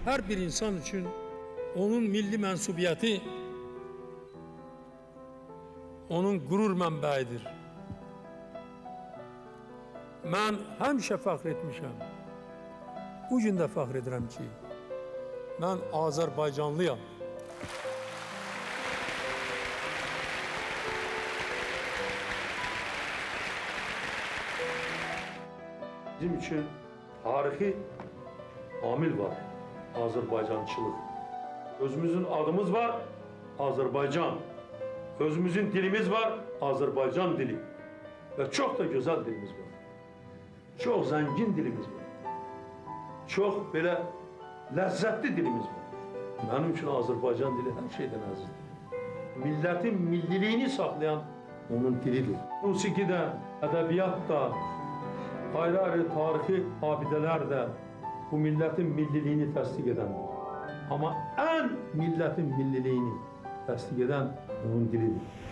Hər bir insan üçün onun milli mənsubiyyəti onun qürur mənbəyidir. Mən həmişə fəxr etmişəm. Bu gün də fəxr edirəm ki, mən Azərbaycanlıyam. Bizim üçün tarixi amil var, Azərbaycançılıq. Özümüzün adımız var, Azərbaycan. Özümüzün dilimiz var, Azərbaycan dili. Və çox da gözəl dilimiz var. Çox zəngin dilimiz var. Çox belə ləzzətli dilimiz var. Mənim üçün Azərbaycan dili hər şeydən əzizdir. Millətin milliliyini saxlayan onun dilidir. Musiqi də, ədəbiyyat da, ayrı-ayrı tarixi abidələr də bu millətin milliliyini təsdiq edəndir. Amma ən millətin milliliyini təsdiq edən onun dilidir.